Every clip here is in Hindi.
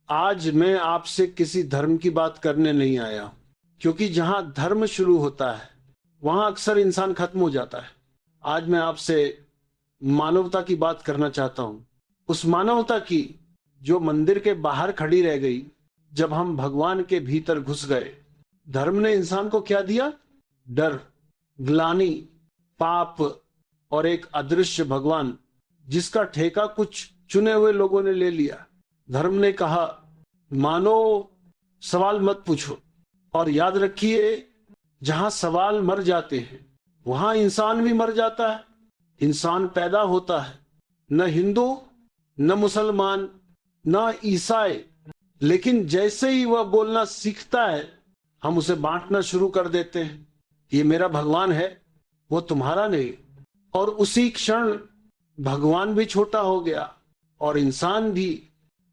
आज मैं आपसे किसी धर्म की बात करने नहीं आया हूं, क्योंकि जहां धर्म शुरू होता है वहां अक्सर इंसान खत्म हो जाता है। आज मैं आपसे मानवता की बात करना चाहता हूं, उस मानवता की जो मंदिर के बाहर खड़ी रह गई जब हम भगवान के भीतर घुस गए। धर्म ने इंसान को क्या दिया? डर, ग्लानि, पाप और एक अदृश्य भगवान जिसका ठेका कुछ चुने हुए लोगों ने ले लिया। धर्म ने कहा, मानो सवाल मत पूछो। और याद रखिए, जहां सवाल मर जाते हैं वहां इंसान भी मर जाता है। इंसान पैदा होता है न हिंदू, न मुसलमान, न ईसाई, लेकिन जैसे ही वह बोलना सीखता है हम उसे बांटना शुरू कर देते हैं। ये मेरा भगवान है, वो तुम्हारा नहीं। और उसी क्षण भगवान भी छोटा हो गया और इंसान भी।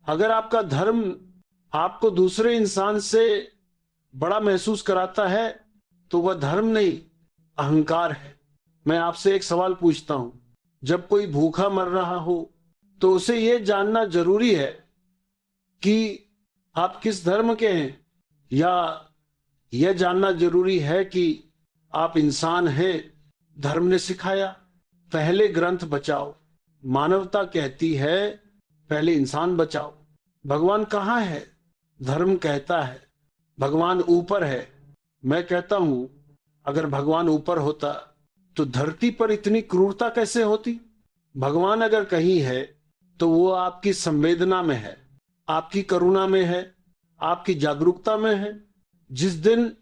अगर आपका धर्म आपको दूसरे इंसान से बड़ा महसूस कराता है तो वह धर्म नहीं, अहंकार है। मैं आपसे एक सवाल पूछता हूं, जब कोई भूखा मर रहा हो तो उसे यह जानना जरूरी है कि आप किस धर्म के हैं, या यह जानना जरूरी है कि आप इंसान हैं? धर्म ने सिखाया, पहले ग्रंथ बचाओ। मानवता कहती है पहले इंसान बचाओ। भगवान कहाँ है? धर्म कहता है भगवान ऊपर है। मैं कहता हूं, अगर भगवान ऊपर होता तो धरती पर इतनी क्रूरता कैसे होती? भगवान अगर कहीं है तो वो आपकी संवेदना में है, आपकी करुणा में है, आपकी जागरूकता में है। जिस दिन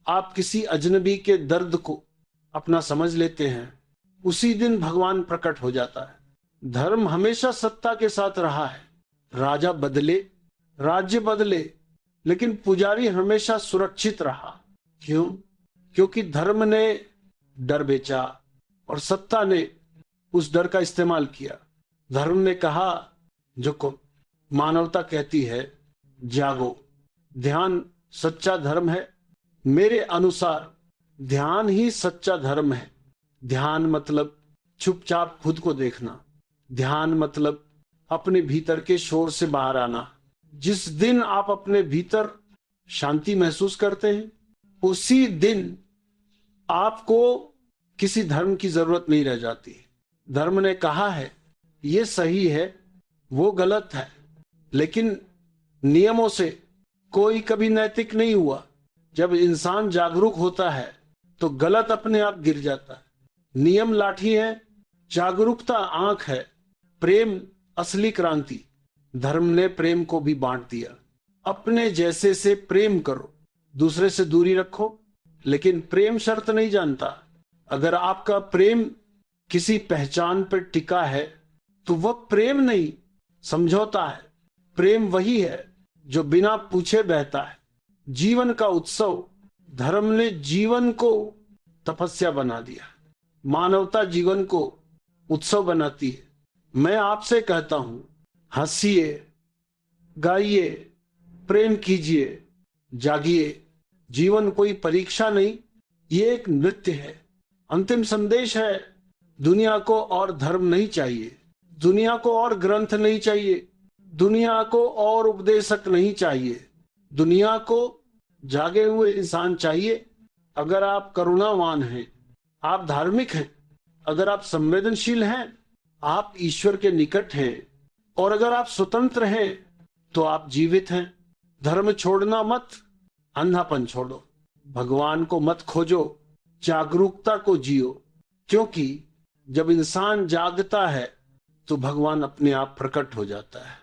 आप किसी अजनबी के दर्द को अपना समझ लेते हैं उसी दिन भगवान प्रकट हो जाता है। धर्म हमेशा सत्ता के साथ रहा है। राजा बदले, राज्य बदले, लेकिन पुजारी हमेशा सुरक्षित रहा। क्यों? क्योंकि धर्म ने डर बेचा और सत्ता ने उस डर का इस्तेमाल किया। धर्म ने कहा, झुको। मानवता कहती है, जागो। ध्यान सच्चा धर्म है। मेरे अनुसार ध्यान ही सच्चा धर्म है। ध्यान मतलब चुपचाप खुद को देखना। ध्यान मतलब अपने भीतर के शोर से बाहर आना। जिस दिन आप अपने भीतर शांति महसूस करते हैं उसी दिन आपको किसी धर्म की जरूरत नहीं रह जाती। धर्म ने कहा है ये सही है, वो गलत है, लेकिन नियमों से कोई कभी नैतिक नहीं हुआ। जब इंसान जागरूक होता है तो गलत अपने आप गिर जाता है। नियम लाठी है, जागरूकता आंख है, प्रेम असली क्रांति। धर्म ने प्रेम को भी बांट दिया। अपने जैसे से प्रेम करो, दूसरे से दूरी रखो, लेकिन प्रेम शर्त नहीं जानता। अगर आपका प्रेम किसी पहचान पर टिका है तो वह प्रेम नहीं, समझौता है। प्रेम वही है जो बिना पूछे बहता है, जीवन का उत्सव। धर्म ने जीवन को तपस्या बना दिया, मानवता जीवन को उत्सव बनाती है। मैं आपसे कहता हूं, हंसिए, गाइए, प्रेम कीजिए, जागिए। जीवन कोई परीक्षा नहीं, ये एक नृत्य है। अंतिम संदेश है, दुनिया को और धर्म नहीं चाहिए, दुनिया को और ग्रंथ नहीं चाहिए, दुनिया को और उपदेशक नहीं चाहिए। दुनिया को जागे हुए इंसान चाहिए। अगर आप करुणावान हैं, आप धार्मिक हैं, अगर आप संवेदनशील हैं, आप ईश्वर के निकट हैं, और अगर आप स्वतंत्र हैं तो आप जीवित हैं। धर्म छोड़ना मत, अंधापन छोड़ो। भगवान को मत खोजो, जागरूकता को जियो। क्योंकि जब इंसान जागता है तो भगवान अपने आप प्रकट हो जाता है।